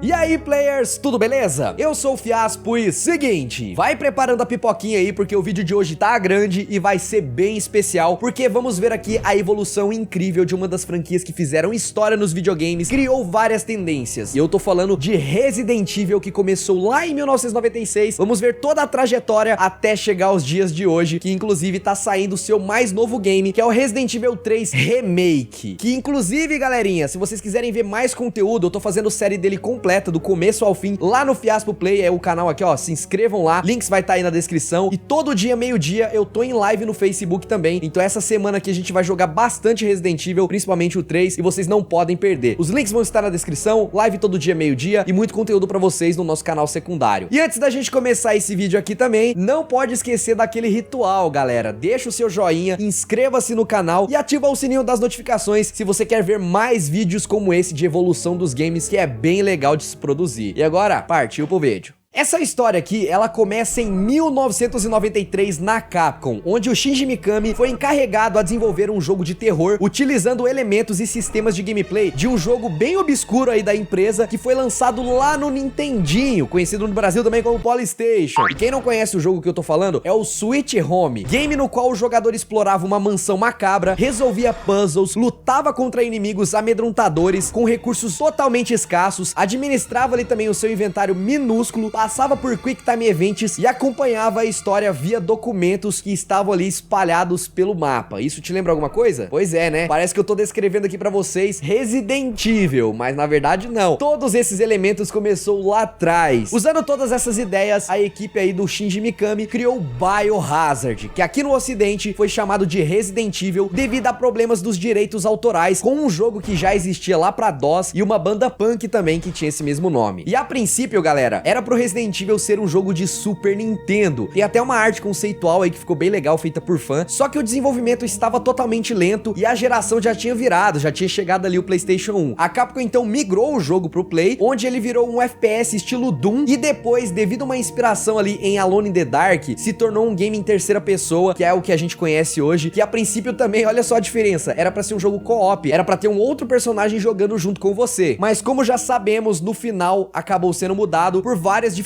E aí, players, tudo beleza? Eu sou o Fiaspo e seguinte, vai preparando a pipoquinha aí porque o vídeo de hoje tá grande e vai ser bem especial, porque vamos ver aqui a evolução incrível de uma das franquias que fizeram história nos videogames, criou várias tendências. E eu tô falando de Resident Evil, que começou lá em 1996. Vamos ver toda a trajetória até chegar aos dias de hoje, que inclusive tá saindo o seu mais novo game, que é o Resident Evil 3 Remake. Que inclusive, galerinha, se vocês quiserem ver mais conteúdo, eu tô fazendo série dele completa, do começo ao fim, lá no Fiaspo Play, é o canal aqui, ó, se inscrevam lá, links vai estar aí na descrição, e todo dia, meio-dia, eu tô em live no Facebook também, então essa semana aqui a gente vai jogar bastante Resident Evil, principalmente o 3, e vocês não podem perder. Os links vão estar na descrição, live todo dia, meio-dia, e muito conteúdo pra vocês no nosso canal secundário. E antes da gente começar esse vídeo aqui também, não pode esquecer daquele ritual, galera, deixa o seu joinha, inscreva-se no canal e ativa o sininho das notificações se você quer ver mais vídeos como esse de evolução dos games, que é bem legal de se produzir. E agora, partiu pro vídeo. Essa história aqui, ela começa em 1993 na Capcom, onde o Shinji Mikami foi encarregado a desenvolver um jogo de terror utilizando elementos e sistemas de gameplay de um jogo bem obscuro aí da empresa, que foi lançado lá no Nintendinho, conhecido no Brasil também como Polystation. E quem não conhece o jogo que eu tô falando é o Sweet Home, game no qual o jogador explorava uma mansão macabra, resolvia puzzles, lutava contra inimigos amedrontadores com recursos totalmente escassos, administrava ali também o seu inventário minúsculo, passava por Quick Time Events e acompanhava a história via documentos que estavam ali espalhados pelo mapa. Isso te lembra alguma coisa? Pois é, né? Parece que eu tô descrevendo aqui pra vocês Resident Evil, mas na verdade não. Todos esses elementos começou lá atrás. Usando todas essas ideias, a equipe aí do Shinji Mikami criou o Biohazard, que aqui no ocidente foi chamado de Resident Evil devido a problemas dos direitos autorais com um jogo que já existia lá pra DOS e uma banda punk também que tinha esse mesmo nome. E a princípio, galera, era pro Resident Evil ser um jogo de Super Nintendo. Tem até uma arte conceitual aí que ficou bem legal, feita por fã, só que o desenvolvimento estava totalmente lento e a geração já tinha virado, já tinha chegado ali o PlayStation 1. A Capcom então migrou o jogo pro Play, onde ele virou um FPS estilo Doom e depois, devido a uma inspiração ali em Alone in the Dark, se tornou um game em terceira pessoa, que é o que a gente conhece hoje, que a princípio também, olha só a diferença, era pra ser um jogo co-op, era pra ter um outro personagem jogando junto com você, mas como já sabemos, no final acabou sendo mudado por várias dificuldades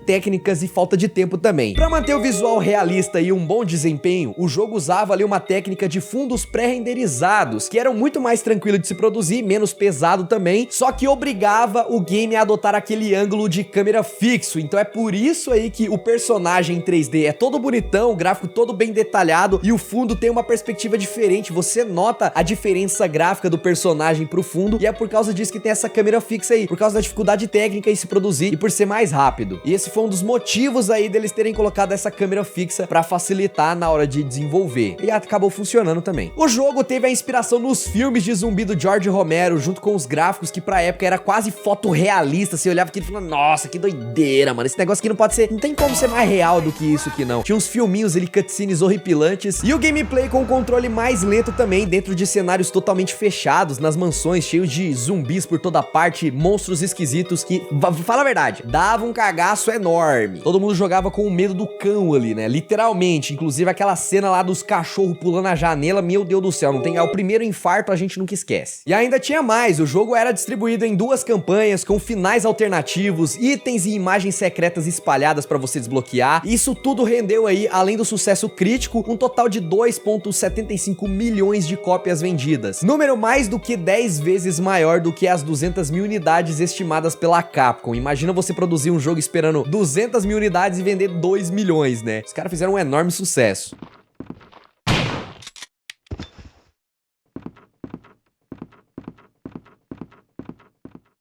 técnicas e falta de tempo também. Para manter o visual realista e um bom desempenho, o jogo usava ali uma técnica de fundos pré-renderizados, que eram muito mais tranquilo de se produzir, menos pesado também, só que obrigava o game a adotar aquele ângulo de câmera fixo. Então é por isso aí que o personagem em 3D é todo bonitão, o gráfico todo bem detalhado e o fundo tem uma perspectiva diferente. Você nota a diferença gráfica do personagem pro fundo e é por causa disso que tem essa câmera fixa aí, por causa da dificuldade técnica em se produzir e por ser mais rápido. E esse foi um dos motivos aí deles terem colocado essa câmera fixa pra facilitar na hora de desenvolver. E acabou funcionando também. O jogo teve a inspiração nos filmes de zumbi do George Romero, junto com os gráficos que pra época era quase fotorrealista. Você olhava aquilo e falava, nossa, que doideira, mano. Esse negócio aqui não pode ser, não tem como ser mais real do que isso aqui não. Tinha uns filminhos ali, cutscenes horripilantes. E o gameplay com o controle mais lento também, dentro de cenários totalmente fechados, nas mansões, cheios de zumbis por toda parte, monstros esquisitos que, fala a verdade, davam um cagaço enorme. Todo mundo jogava com o medo do cão ali, né? Literalmente. Inclusive aquela cena lá dos cachorros pulando a janela, meu Deus do céu, não tem... É o primeiro infarto, a gente nunca esquece. E ainda tinha mais, o jogo era distribuído em duas campanhas, com finais alternativos, itens e imagens secretas espalhadas pra você desbloquear. Isso tudo rendeu aí, além do sucesso crítico, um total de 2,75 milhões de cópias vendidas. Número mais do que 10 vezes maior do que as 200 mil unidades estimadas pela Capcom. Imagina você produzir um jogo esperando 200 mil unidades e vender 2 milhões, né? Os caras fizeram um enorme sucesso.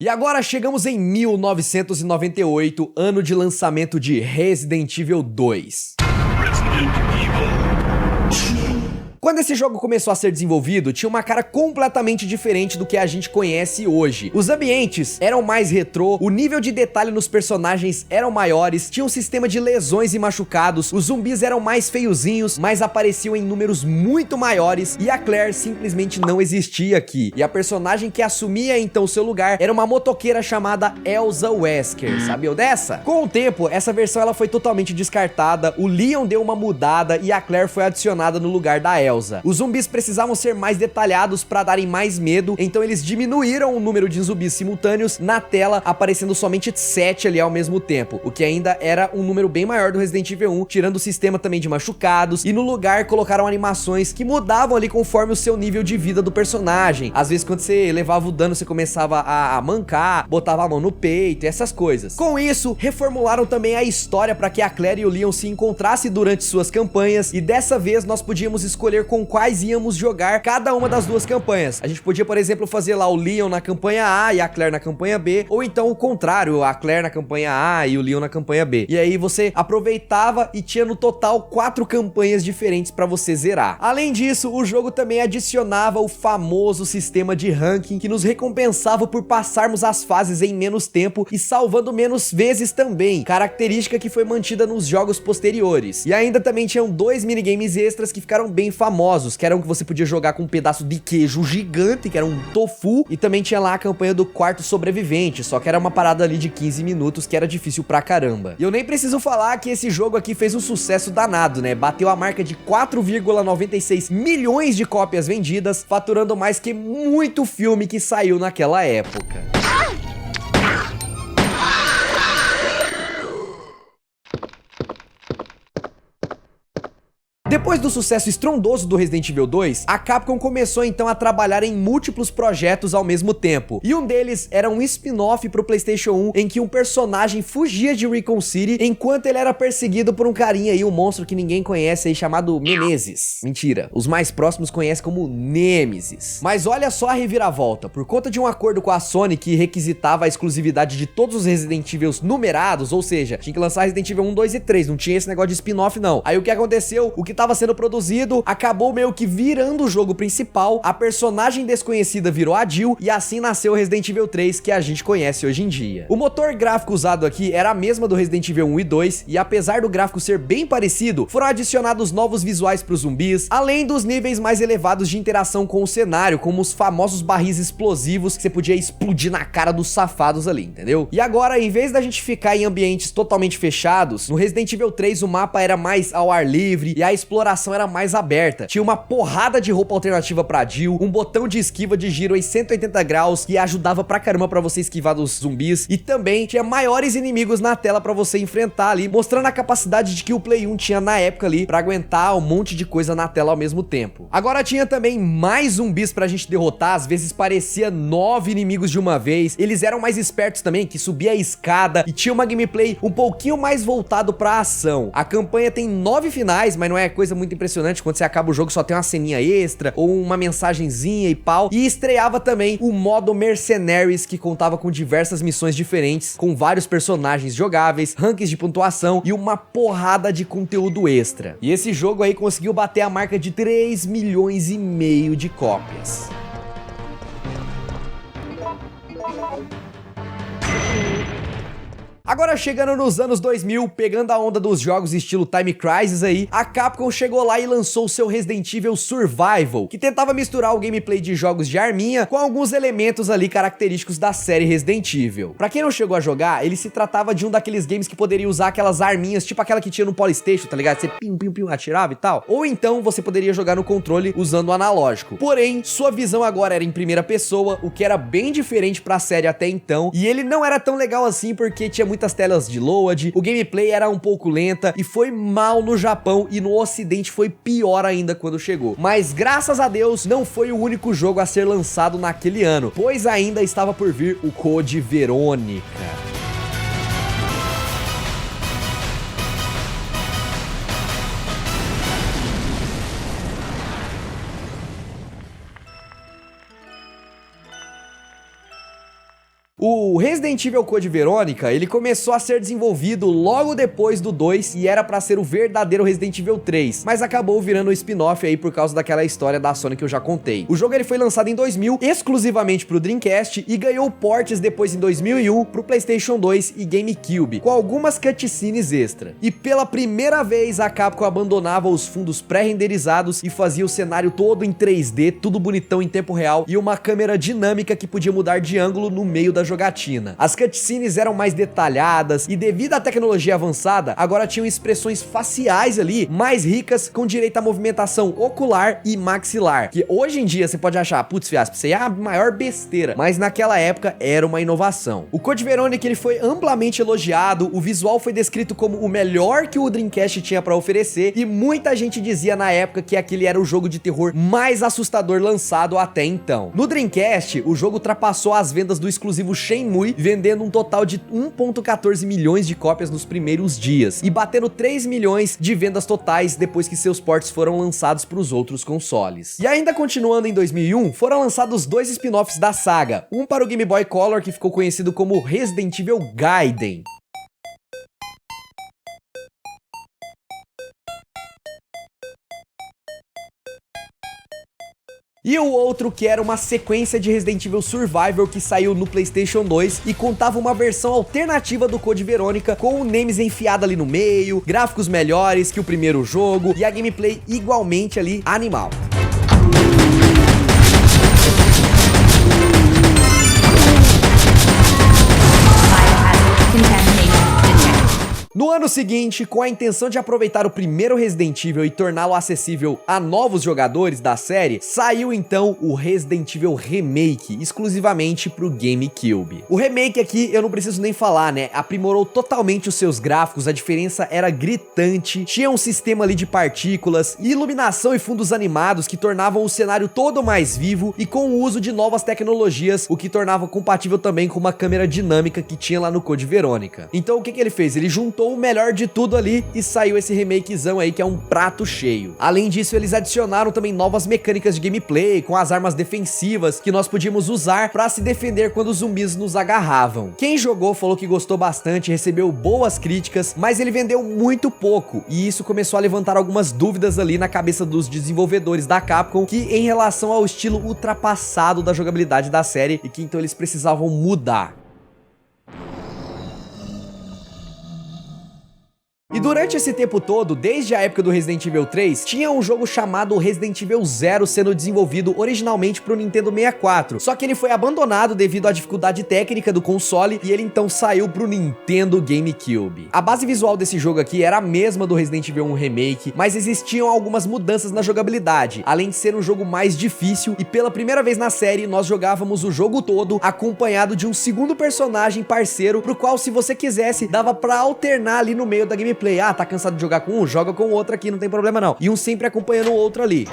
E agora chegamos em 1998, ano de lançamento de Resident Evil 2. Quando esse jogo começou a ser desenvolvido, tinha uma cara completamente diferente do que a gente conhece hoje. Os ambientes eram mais retrô, o nível de detalhe nos personagens eram maiores, tinha um sistema de lesões e machucados, os zumbis eram mais feiozinhos, mas apareciam em números muito maiores e a Claire simplesmente não existia aqui. E a personagem que assumia então seu lugar era uma motoqueira chamada Elsa Wesker. Sabiam dessa? Com o tempo, essa versão ela foi totalmente descartada, o Leon deu uma mudada e a Claire foi adicionada no lugar da Elsa. Elsa. Os zumbis precisavam ser mais detalhados para darem mais medo, então eles diminuíram o número de zumbis simultâneos na tela, aparecendo somente 7 ali ao mesmo tempo, o que ainda era um número bem maior do Resident Evil 1, tirando o sistema também de machucados, e no lugar colocaram animações que mudavam ali conforme o seu nível de vida do personagem. Às vezes quando você levava o dano, você começava a mancar, botava a mão no peito e essas coisas. Com isso, reformularam também a história para que a Claire e o Leon se encontrassem durante suas campanhas, e dessa vez nós podíamos escolher com quais íamos jogar cada uma das duas campanhas. A gente podia, por exemplo, fazer lá o Leon na campanha A e a Claire na campanha B, ou então o contrário, a Claire na campanha A e o Leon na campanha B. E aí você aproveitava e tinha no total 4 campanhas diferentes para você zerar. Além disso, o jogo também adicionava o famoso sistema de ranking que nos recompensava por passarmos as fases em menos tempo e salvando menos vezes também, característica que foi mantida nos jogos posteriores. E ainda também tinham 2 minigames extras que ficaram bem famosos, que eram que você podia jogar com um pedaço de queijo gigante, que era um tofu, e também tinha lá a campanha do quarto sobrevivente, só que era uma parada ali de 15 minutos que era difícil pra caramba. E eu nem preciso falar que esse jogo aqui fez um sucesso danado, né? Bateu a marca de 4,96 milhões de cópias vendidas, faturando mais que muito filme que saiu naquela época. Depois do sucesso estrondoso do Resident Evil 2, a Capcom começou então a trabalhar em múltiplos projetos ao mesmo tempo. E um deles era um spin-off pro PlayStation 1 em que um personagem fugia de Raccoon City enquanto ele era perseguido por um carinha aí, um monstro que ninguém conhece aí chamado Menezes. Mentira, os mais próximos conhecem como Nêmesis. Mas olha só a reviravolta. Por conta de um acordo com a Sony que requisitava a exclusividade de todos os Resident Evils numerados, ou seja, tinha que lançar Resident Evil 1, 2 e 3, não tinha esse negócio de spin-off não. Aí o que aconteceu? O que estava sendo produzido acabou meio que virando o jogo principal, a personagem desconhecida virou a Jill e assim nasceu o Resident Evil 3 que a gente conhece hoje em dia. O motor gráfico usado aqui era a mesma do Resident Evil 1 e 2 e apesar do gráfico ser bem parecido, foram adicionados novos visuais para os zumbis, além dos níveis mais elevados de interação com o cenário, como os famosos barris explosivos que você podia explodir na cara dos safados ali, entendeu? E agora, em vez da gente ficar em ambientes totalmente fechados, no Resident Evil 3 o mapa era mais ao ar livre e a exploração era mais aberta. Tinha uma porrada de roupa alternativa pra Jill, um botão de esquiva de giro em 180 graus que ajudava pra caramba pra você esquivar dos zumbis, e também tinha maiores inimigos na tela pra você enfrentar ali, mostrando a capacidade de que o Play 1 tinha na época ali pra aguentar um monte de coisa na tela ao mesmo tempo. Agora tinha também mais zumbis pra gente derrotar, às vezes parecia 9 inimigos de uma vez. Eles eram mais espertos também, que subia a escada e tinha uma gameplay um pouquinho mais voltado pra ação. A campanha tem 9 finais, mas não é coisa muito impressionante, quando você acaba o jogo só tem uma ceninha extra ou uma mensagenzinha e pau. E estreava também o modo Mercenaries, que contava com diversas missões diferentes, com vários personagens jogáveis, rankings de pontuação e uma porrada de conteúdo extra. E esse jogo aí conseguiu bater a marca de 3,5 milhões de cópias. Agora chegando nos anos 2000, pegando a onda dos jogos estilo Time Crisis aí, a Capcom chegou lá e lançou o seu Resident Evil Survival, que tentava misturar o gameplay de jogos de arminha com alguns elementos ali característicos da série Resident Evil. Pra quem não chegou a jogar, ele se tratava de um daqueles games que poderia usar aquelas arminhas, tipo aquela que tinha no Polystation, tá ligado? Você pim, atirava e tal. Ou então você poderia jogar no controle usando o analógico. Porém, sua visão agora era em primeira pessoa, o que era bem diferente pra série até então, e ele não era tão legal assim porque tinha muitas telas de load, o gameplay era um pouco lenta e foi mal no Japão, e no ocidente foi pior ainda quando chegou. Mas graças a Deus não foi o único jogo a ser lançado naquele ano, pois ainda estava por vir o Code Verônica. O Resident Evil Code Verônica, ele começou a ser desenvolvido logo depois do 2 e era pra ser o verdadeiro Resident Evil 3, mas acabou virando um spin-off aí por causa daquela história da Sony que eu já contei. O jogo ele foi lançado em 2000, exclusivamente pro Dreamcast, e ganhou ports depois em 2001 pro PlayStation 2 e GameCube, com algumas cutscenes extra. E pela primeira vez a Capcom abandonava os fundos pré-renderizados e fazia o cenário todo em 3D, tudo bonitão em tempo real, e uma câmera dinâmica que podia mudar de ângulo no meio da jogatina. retina. As cutscenes eram mais detalhadas e, devido à tecnologia avançada, agora tinham expressões faciais ali mais ricas, com direito à movimentação ocular e maxilar, que hoje em dia você pode achar, putz, Fiasp, isso aí é a maior besteira, mas naquela época era uma inovação. O Code Veronica, ele foi amplamente elogiado, o visual foi descrito como o melhor que o Dreamcast tinha pra oferecer, e muita gente dizia na época que aquele era o jogo de terror mais assustador lançado até então. No Dreamcast, o jogo ultrapassou as vendas do exclusivo Shenmue, vendendo um total de 1,14 milhões de cópias nos primeiros dias, e batendo 3 milhões de vendas totais depois que seus ports foram lançados para os outros consoles. E ainda continuando em 2001, foram lançados 2 spin-offs da saga, um para o Game Boy Color, que ficou conhecido como Resident Evil Gaiden. E o outro que era uma sequência de Resident Evil Survival, que saiu no PlayStation 2 e contava uma versão alternativa do Code Veronica, com o Nemesis enfiado ali no meio, gráficos melhores que o primeiro jogo e a gameplay igualmente ali animal. No ano seguinte, com a intenção de aproveitar o primeiro Resident Evil e torná-lo acessível a novos jogadores da série, saiu então o Resident Evil Remake, exclusivamente pro GameCube. O remake aqui, eu não preciso nem falar, né? Aprimorou totalmente os seus gráficos, a diferença era gritante, tinha um sistema ali de partículas, iluminação e fundos animados que tornavam o cenário todo mais vivo e com o uso de novas tecnologias, o que tornava compatível também com uma câmera dinâmica que tinha lá no Code Veronica. Então o que ele fez? Ele juntou o melhor de tudo ali e saiu esse remakezão aí que é um prato cheio. Além disso, eles adicionaram também novas mecânicas de gameplay, com as armas defensivas que nós podíamos usar pra se defender quando os zumbis nos agarravam. Quem jogou falou que gostou bastante, recebeu boas críticas, mas ele vendeu muito pouco, e isso começou a levantar algumas dúvidas ali na cabeça dos desenvolvedores da Capcom, que em relação ao estilo ultrapassado da jogabilidade da série, e que então eles precisavam mudar. E durante esse tempo todo, desde a época do Resident Evil 3, tinha um jogo chamado Resident Evil Zero sendo desenvolvido originalmente para o Nintendo 64, só que ele foi abandonado devido à dificuldade técnica do console e ele então saiu para o Nintendo GameCube. A base visual desse jogo aqui era a mesma do Resident Evil 1 Remake, mas existiam algumas mudanças na jogabilidade, além de ser um jogo mais difícil, e pela primeira vez na série nós jogávamos o jogo todo acompanhado de um segundo personagem parceiro, pro qual, se você quisesse, dava para alternar ali no meio da gameplay. Ah, tá cansado de jogar com um? Joga com o outro aqui, não tem problema não. E um sempre acompanhando o outro ali.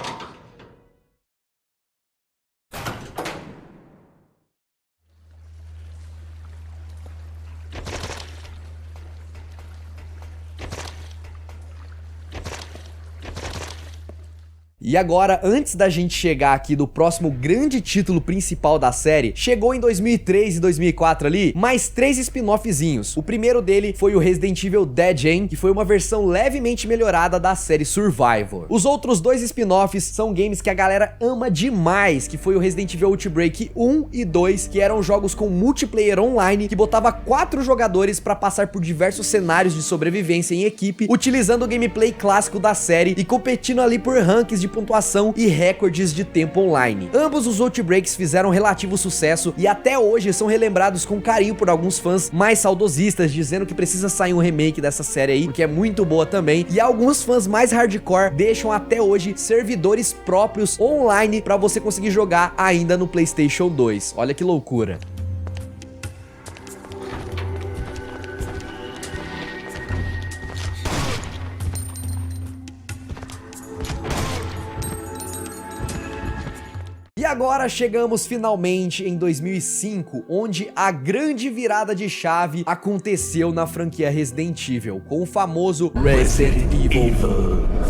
E agora, antes da gente chegar aqui do próximo grande título principal da série, chegou em 2003 e 2004 ali, mais 3 spin-offzinhos. O primeiro dele foi o Resident Evil Dead End, que foi uma versão levemente melhorada da série Survivor. Os outros 2 spin-offs são games que a galera ama demais, que foi o Resident Evil Outbreak 1 e 2, que eram jogos com multiplayer online, que botava 4 jogadores pra passar por diversos cenários de sobrevivência em equipe, utilizando o gameplay clássico da série e competindo ali por rankings de pontuação e recordes de tempo online. Ambos os Outbreaks fizeram relativo sucesso e até hoje são relembrados com carinho por alguns fãs mais saudosistas, dizendo que precisa sair um remake dessa série aí, porque é muito boa também, e alguns fãs mais hardcore deixam até hoje servidores próprios online pra você conseguir jogar ainda no PlayStation 2. Olha que loucura. E agora chegamos finalmente em 2005, onde a grande virada de chave aconteceu na franquia Resident Evil, com o famoso Resident Evil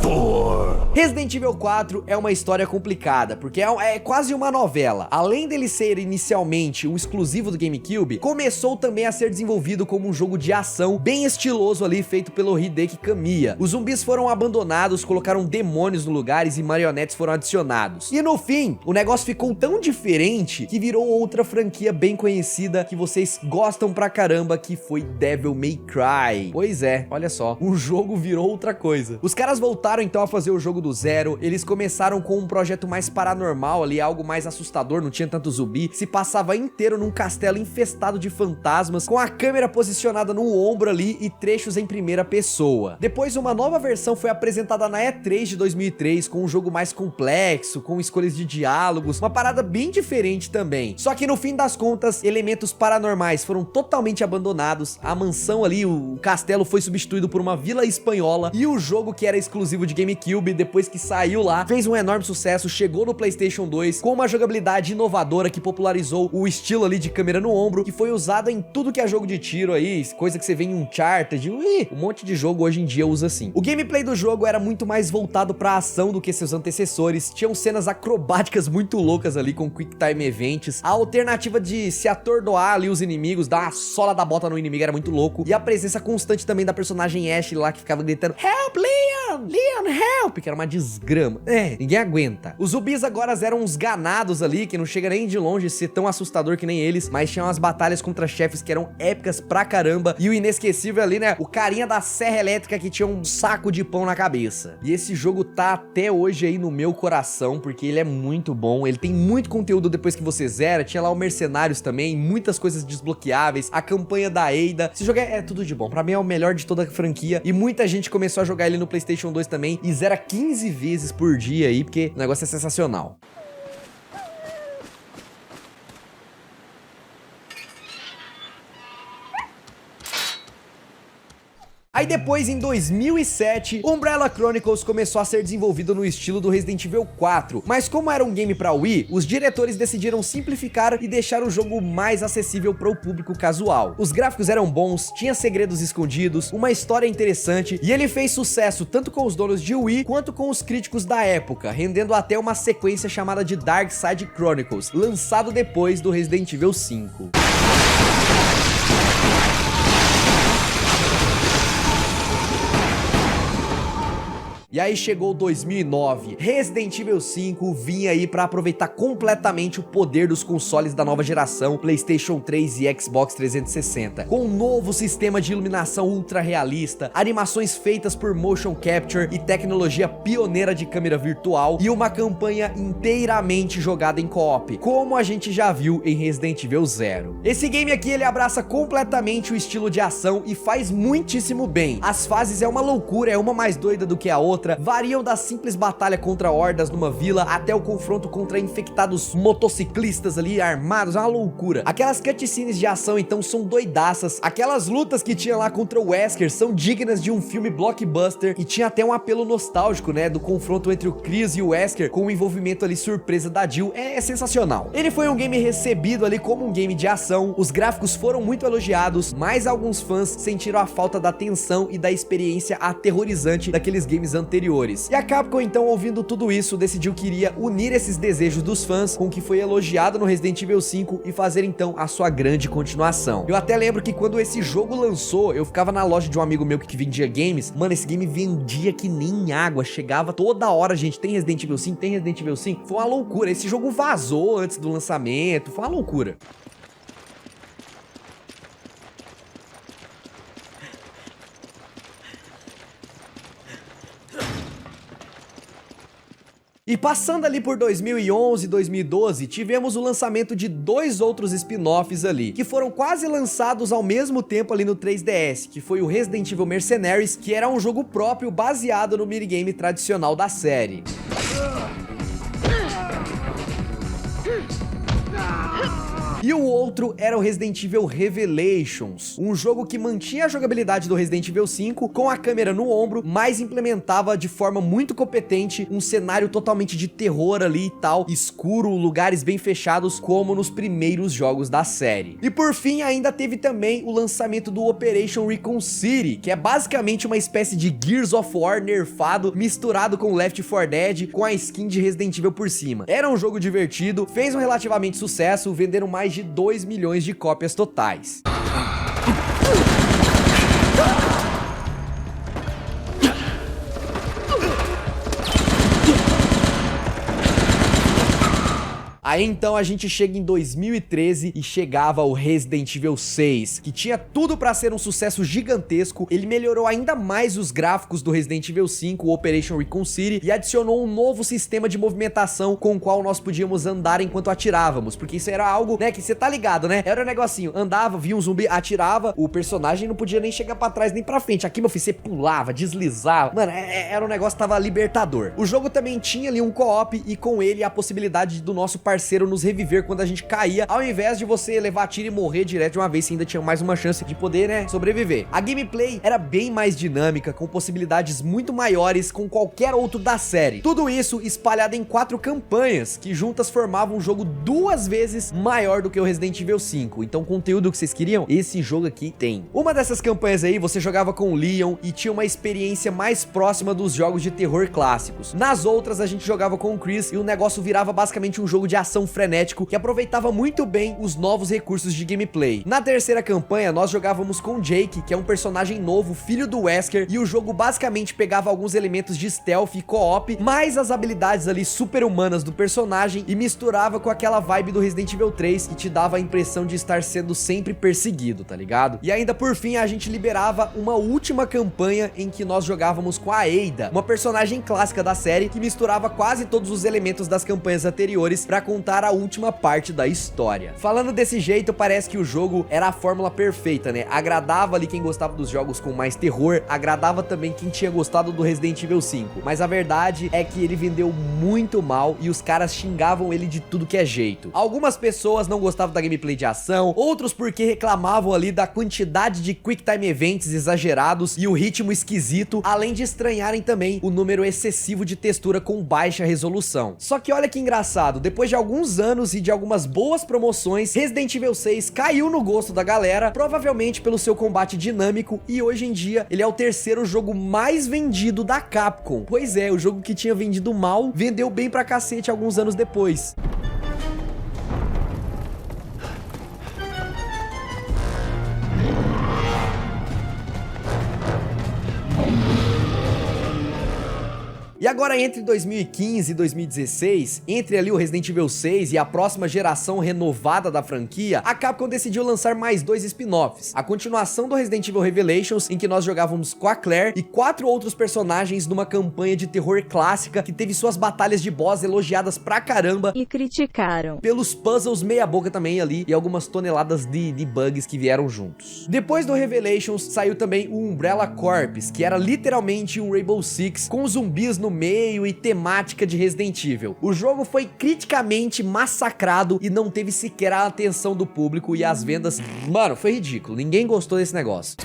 4. Resident Evil 4 é uma história complicada, porque é quase uma novela. Além dele ser inicialmente um exclusivo do GameCube, começou também a ser desenvolvido como um jogo de ação bem estiloso ali, feito pelo Hideki Kamiya. Os zumbis foram abandonados, colocaram demônios no lugares e marionetes foram adicionados. E no fim, o negócio ficou ficou tão diferente que virou outra franquia bem conhecida que vocês gostam pra caramba, que foi Devil May Cry. Pois é, olha só, o jogo virou outra coisa. Os caras voltaram então a fazer o jogo do zero. Eles começaram com um projeto mais paranormal ali, algo mais assustador, não tinha tanto zumbi, se passava inteiro num castelo infestado de fantasmas, com a câmera posicionada no ombro ali e trechos em primeira pessoa. Depois uma nova versão foi apresentada na E3 de 2003, com um jogo mais complexo, com escolhas de diálogos, uma parada bem diferente também. Só que no fim das contas, elementos paranormais foram totalmente abandonados, a mansão ali, o castelo foi substituído por uma vila espanhola, e o jogo, que era exclusivo de GameCube, depois que saiu lá, fez um enorme sucesso, chegou no PlayStation 2 com uma jogabilidade inovadora que popularizou o estilo ali de câmera no ombro, que foi usado em tudo que é jogo de tiro aí, coisa que você vê em Uncharted, um monte de jogo hoje em dia usa assim. O gameplay do jogo era muito mais voltado pra ação do que seus antecessores, tinham cenas acrobáticas muito loucas ali com Quick Time Events, a alternativa de se atordoar ali os inimigos, dar uma sola da bota no inimigo era muito louco, e a presença constante também da personagem Ashley lá, que ficava gritando "Help, Leon! Leon, help!", que era uma desgrama. Ninguém aguenta. Os zumbis agora eram uns ganados ali, que não chega nem de longe a ser tão assustador que nem eles, mas tinham umas batalhas contra chefes que eram épicas pra caramba, e o inesquecível ali, né, o carinha da serra elétrica que tinha um saco de pão na cabeça. E esse jogo tá até hoje aí no meu coração, porque ele é muito bom, ele tem muito conteúdo depois que você zera, tinha lá o Mercenários também, muitas coisas desbloqueáveis, a campanha da Ada, esse jogo é tudo de bom, pra mim é o melhor de toda a franquia, e muita gente começou a jogar ele no PlayStation 2 também, e zera 15 vezes por dia aí, porque o negócio é sensacional. Aí depois, em 2007, Umbrella Chronicles começou a ser desenvolvido no estilo do Resident Evil 4, mas como era um game pra Wii, os diretores decidiram simplificar e deixar o jogo mais acessível para o público casual. Os gráficos eram bons, tinha segredos escondidos, uma história interessante, e ele fez sucesso tanto com os donos de Wii quanto com os críticos da época, rendendo até uma sequência chamada de Dark Side Chronicles, lançado depois do Resident Evil 5. E aí chegou 2009, Resident Evil 5 vinha aí pra aproveitar completamente o poder dos consoles da nova geração, PlayStation 3 e Xbox 360, com um novo sistema de iluminação ultra realista, animações feitas por motion capture e tecnologia pioneira de câmera virtual, e uma campanha inteiramente jogada em co-op, como a gente já viu em Resident Evil 0. Esse game aqui, ele abraça completamente o estilo de ação e faz muitíssimo bem. As fases é uma loucura, é uma mais doida do que a outra, variam da simples batalha contra hordas numa vila até o confronto contra infectados motociclistas ali armados, é uma loucura. Aquelas cutscenes de ação então são doidaças, aquelas lutas que tinha lá contra o Wesker são dignas de um filme blockbuster, e tinha até um apelo nostálgico, né, do confronto entre o Chris e o Wesker, com o envolvimento ali surpresa da Jill, é sensacional. Ele foi um game recebido ali como um game de ação, os gráficos foram muito elogiados, mas alguns fãs sentiram a falta da tensão e da experiência aterrorizante daqueles games anteriores. E a Capcom, então, ouvindo tudo isso, decidiu que iria unir esses desejos dos fãs com o que foi elogiado no Resident Evil 5 e fazer então a sua grande continuação. Eu até lembro que quando esse jogo lançou, eu ficava na loja de um amigo meu que vendia games, mano, esse game vendia que nem água, chegava toda hora, gente, tem Resident Evil 5, tem Resident Evil 5, foi uma loucura, esse jogo vazou antes do lançamento, foi uma loucura. E passando ali por 2011 e 2012, tivemos o lançamento de dois outros spin-offs ali, que foram quase lançados ao mesmo tempo ali no 3DS, que foi o Resident Evil Mercenaries, que era um jogo próprio baseado no minigame tradicional da série. E o outro era o Resident Evil Revelations, um jogo que mantinha a jogabilidade do Resident Evil 5 com a câmera no ombro, mas implementava de forma muito competente um cenário totalmente de terror ali e tal, escuro, lugares bem fechados, como nos primeiros jogos da série. E por fim, ainda teve também o lançamento do Operation Recon City, que é basicamente uma espécie de Gears of War nerfado, misturado com Left 4 Dead, com a skin de Resident Evil por cima. Era um jogo divertido, fez um relativamente sucesso, vendendo mais de 2 milhões de cópias totais. Aí então a gente chega em 2013 e chegava o Resident Evil 6, que tinha tudo pra ser um sucesso gigantesco. Ele melhorou ainda mais os gráficos do Resident Evil 5, o Operation Recon City, e adicionou um novo sistema de movimentação com o qual nós podíamos andar enquanto atirávamos, porque isso era algo, né, que você tá ligado, né? Era um negocinho, andava, via um zumbi, atirava, o personagem não podia nem chegar pra trás nem pra frente. Aqui, meu filho, você pulava, deslizava, mano, era um negócio que tava libertador. O jogo também tinha ali um co-op e com ele a possibilidade do nosso parceiro nos reviver quando a gente caía, ao invés de você levar tiro e morrer direto de uma vez, você ainda tinha mais uma chance de poder, né, sobreviver. A gameplay era bem mais dinâmica, com possibilidades muito maiores com qualquer outro da série. Tudo isso espalhado em 4 campanhas, que juntas formavam um jogo 2 vezes maior do que o Resident Evil 5. Então, o conteúdo que vocês queriam, esse jogo aqui tem. Uma dessas campanhas aí, você jogava com o Leon e tinha uma experiência mais próxima dos jogos de terror clássicos. Nas outras, a gente jogava com o Chris e o negócio virava basicamente um jogo de ação frenético que aproveitava muito bem os novos recursos de gameplay. Na terceira campanha, nós jogávamos com o Jake, que é um personagem novo, filho do Wesker, e o jogo basicamente pegava alguns elementos de stealth e co-op, mais as habilidades ali super-humanas do personagem e misturava com aquela vibe do Resident Evil 3 que te dava a impressão de estar sendo sempre perseguido, tá ligado? E ainda por fim, a gente liberava uma última campanha em que nós jogávamos com a Ada, uma personagem clássica da série que misturava quase todos os elementos das campanhas anteriores pra contar a última parte da história. Falando desse jeito, parece que o jogo era a fórmula perfeita, né? Agradava ali quem gostava dos jogos com mais terror, agradava também quem tinha gostado do Resident Evil 5, mas a verdade é que ele vendeu muito mal e os caras xingavam ele de tudo que é jeito. Algumas pessoas não gostavam da gameplay de ação, outros porque reclamavam ali da quantidade de Quick Time Events exagerados e o ritmo esquisito, além de estranharem também o número excessivo de textura com baixa resolução. Só que olha que engraçado, depois de alguns anos e de algumas boas promoções, Resident Evil 6 caiu no gosto da galera, provavelmente pelo seu combate dinâmico, e hoje em dia ele é o terceiro jogo mais vendido da Capcom. Pois é, o jogo que tinha vendido mal, vendeu bem pra cacete alguns anos depois. E agora, entre 2015 e 2016, entre ali o Resident Evil 6 e a próxima geração renovada da franquia, a Capcom decidiu lançar mais 2 spin-offs. A continuação do Resident Evil Revelations, em que nós jogávamos com a Claire e 4 outros personagens numa campanha de terror clássica que teve suas batalhas de boss elogiadas pra caramba. E criticaram. Pelos puzzles meia boca também ali e algumas toneladas de bugs que vieram juntos. Depois do Revelations, saiu também o Umbrella Corps, que era literalmente um Rainbow Six com zumbis no meio e temática de Resident Evil. O jogo foi criticamente massacrado e não teve sequer a atenção do público e as vendas... Mano, foi ridículo. Ninguém gostou desse negócio.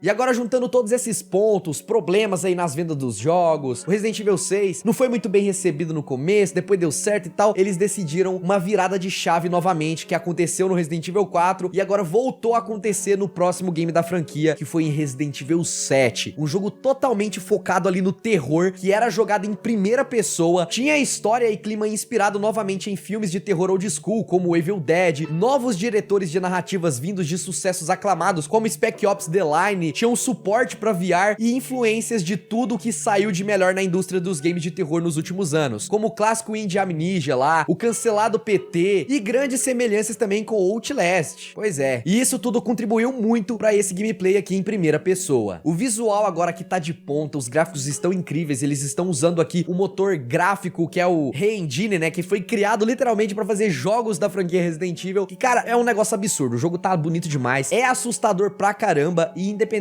E agora, juntando todos esses pontos, problemas aí nas vendas dos jogos, o Resident Evil 6 não foi muito bem recebido no começo, depois deu certo e tal, eles decidiram uma virada de chave novamente, que aconteceu no Resident Evil 4 e agora voltou a acontecer no próximo game da franquia, que foi em Resident Evil 7, um jogo totalmente focado ali no terror, que era jogado em primeira pessoa, tinha história e clima inspirado novamente em filmes de terror old school, como Evil Dead, novos diretores de narrativas vindos de sucessos aclamados, como Spec Ops: The Line, tinha um suporte pra VR e influências de tudo que saiu de melhor na indústria dos games de terror nos últimos anos, como o clássico Indie Amnesia lá, o cancelado PT e grandes semelhanças também com Outlast. Pois é, e isso tudo contribuiu muito pra esse gameplay aqui em primeira pessoa. O visual agora que tá de ponta, os gráficos estão incríveis, eles estão usando aqui o motor gráfico que é o Re-Engine, né, que foi criado literalmente pra fazer jogos da franquia Resident Evil, que cara, é um negócio absurdo, o jogo tá bonito demais, é assustador pra caramba e independentemente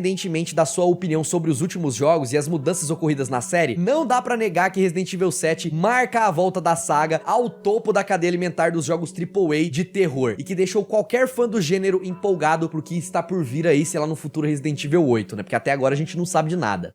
da sua opinião sobre os últimos jogos e as mudanças ocorridas na série, não dá pra negar que Resident Evil 7 marca a volta da saga ao topo da cadeia alimentar dos jogos AAA de terror e que deixou qualquer fã do gênero empolgado pro que está por vir aí, sei lá, no futuro Resident Evil 8, né? Porque até agora a gente não sabe de nada.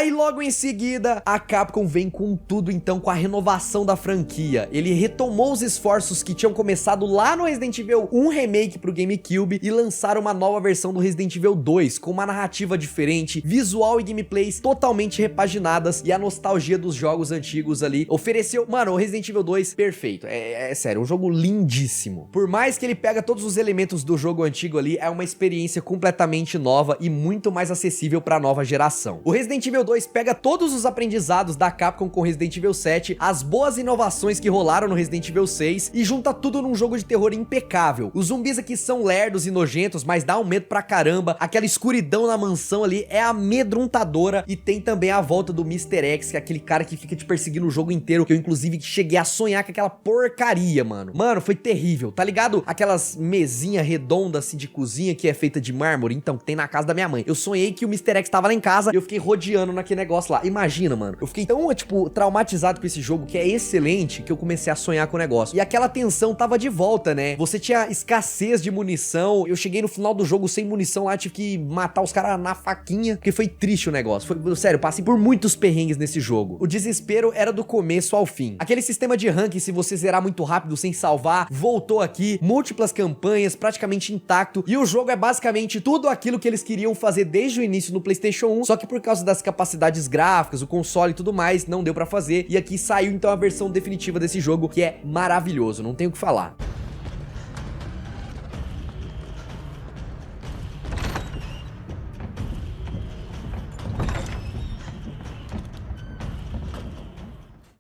Aí logo em seguida, a Capcom vem com tudo então, com a renovação da franquia. Ele retomou os esforços que tinham começado lá no Resident Evil 1 Remake pro GameCube e lançaram uma nova versão do Resident Evil 2, com uma narrativa diferente, visual e gameplays totalmente repaginadas e a nostalgia dos jogos antigos ali. Ofereceu, mano, o Resident Evil 2 perfeito, é sério, um jogo lindíssimo. Por mais que ele pega todos os elementos do jogo antigo ali, é uma experiência completamente nova e muito mais acessível pra nova geração. O Resident Evil 2 pega todos os aprendizados da Capcom com Resident Evil 7, as boas inovações que rolaram no Resident Evil 6 e junta tudo num jogo de terror impecável. Os zumbis aqui são lerdos e nojentos, mas dá um medo pra caramba. Aquela escuridão na mansão ali é amedrontadora e tem também a volta do Mr. X, que é aquele cara que fica te perseguindo o jogo inteiro, que eu inclusive cheguei a sonhar com aquela porcaria, mano. Mano, foi terrível, tá ligado? Aquelas mesinhas redondas assim de cozinha que é feita de mármore, então, que tem na casa da minha mãe. Eu sonhei que o Mr. X tava lá em casa e eu fiquei rodeando naquele negócio lá. Imagina, mano. Eu fiquei tão, tipo, traumatizado com esse jogo, que é excelente, que eu comecei a sonhar com o negócio. E aquela tensão tava de volta, né? Você tinha escassez de munição. Eu cheguei no final do jogo sem munição lá, tive que matar os caras na faquinha, porque foi triste o negócio. Foi, sério, passei por muitos perrengues nesse jogo. O desespero era do começo ao fim. Aquele sistema de ranking, se você zerar muito rápido sem salvar, voltou aqui. Múltiplas campanhas, praticamente intacto. E o jogo é basicamente tudo aquilo que eles queriam fazer desde o início no PlayStation 1, só que por causa das capacidades gráficas, o console e tudo mais, não deu pra fazer. E aqui saiu então a versão definitiva desse jogo, que é maravilhoso, não tenho o que falar.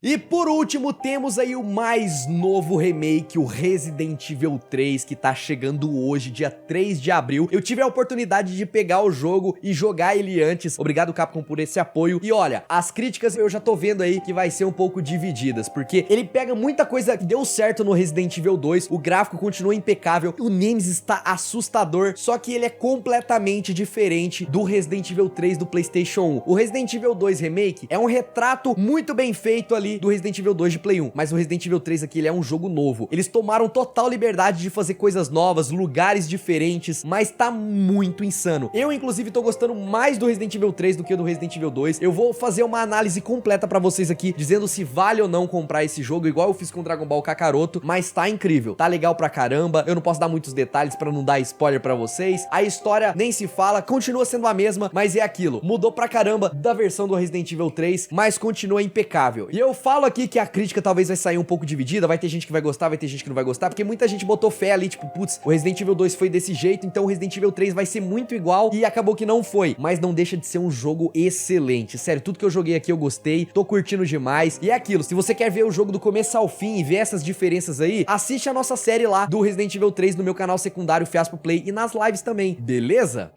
E por último, temos aí o mais novo remake, o Resident Evil 3, que tá chegando hoje, dia 3 de abril. Eu tive a oportunidade de pegar o jogo e jogar ele antes. Obrigado, Capcom, por esse apoio. E olha, as críticas eu já tô vendo aí que vai ser um pouco divididas, porque ele pega muita coisa que deu certo no Resident Evil 2, o gráfico continua impecável, o Nemesis está assustador, só que ele é completamente diferente do Resident Evil 3 do PlayStation 1. O Resident Evil 2 Remake é um retrato muito bem feito ali do Resident Evil 2 de Play 1, mas o Resident Evil 3 aqui, ele é um jogo novo. Eles tomaram total liberdade de fazer coisas novas, lugares diferentes, mas tá muito insano. Eu, inclusive, tô gostando mais do Resident Evil 3 do que do Resident Evil 2. Eu vou fazer uma análise completa pra vocês aqui, dizendo se vale ou não comprar esse jogo, igual eu fiz com Dragon Ball Kakaroto, mas tá incrível, tá legal pra caramba. Eu não posso dar muitos detalhes pra não dar spoiler pra vocês. A história nem se fala, continua sendo a mesma, mas é aquilo, mudou pra caramba da versão do Resident Evil 3, mas continua impecável. E eu falo aqui que a crítica talvez vai sair um pouco dividida, vai ter gente que vai gostar, vai ter gente que não vai gostar, porque muita gente botou fé ali, tipo, putz, o Resident Evil 2 foi desse jeito, então o Resident Evil 3 vai ser muito igual, e acabou que não foi, mas não deixa de ser um jogo excelente. Sério, tudo que eu joguei aqui eu gostei, tô curtindo demais, e é aquilo, se você quer ver o jogo do começo ao fim e ver essas diferenças aí, assiste a nossa série lá do Resident Evil 3 no meu canal secundário Fiaspo Play e nas lives também, beleza?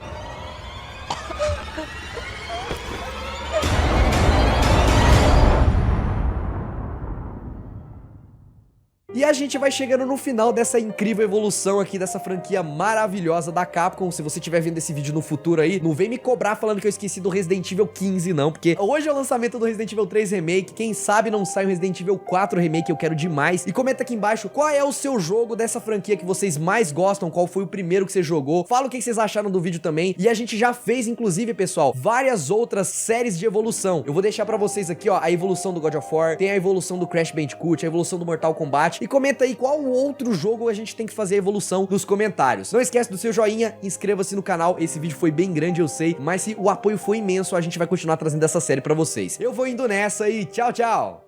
E a gente vai chegando no final dessa incrível evolução aqui, dessa franquia maravilhosa da Capcom. Se você estiver vendo esse vídeo no futuro aí, não vem me cobrar falando que eu esqueci do Resident Evil 15 não, porque hoje é o lançamento do Resident Evil 3 Remake, quem sabe não sai o Resident Evil 4 Remake, eu quero demais. E comenta aqui embaixo qual é o seu jogo dessa franquia que vocês mais gostam, qual foi o primeiro que você jogou, fala o que vocês acharam do vídeo também. E a gente já fez, inclusive, pessoal, várias outras séries de evolução. Eu vou deixar pra vocês aqui, ó, a evolução do God of War, tem a evolução do Crash Bandicoot, a evolução do Mortal Kombat. E comenta aí qual outro jogo a gente tem que fazer a evolução nos comentários. Não esquece do seu joinha, inscreva-se no canal. Esse vídeo foi bem grande, eu sei, mas se o apoio foi imenso, a gente vai continuar trazendo essa série pra vocês. Eu vou indo nessa e tchau, tchau!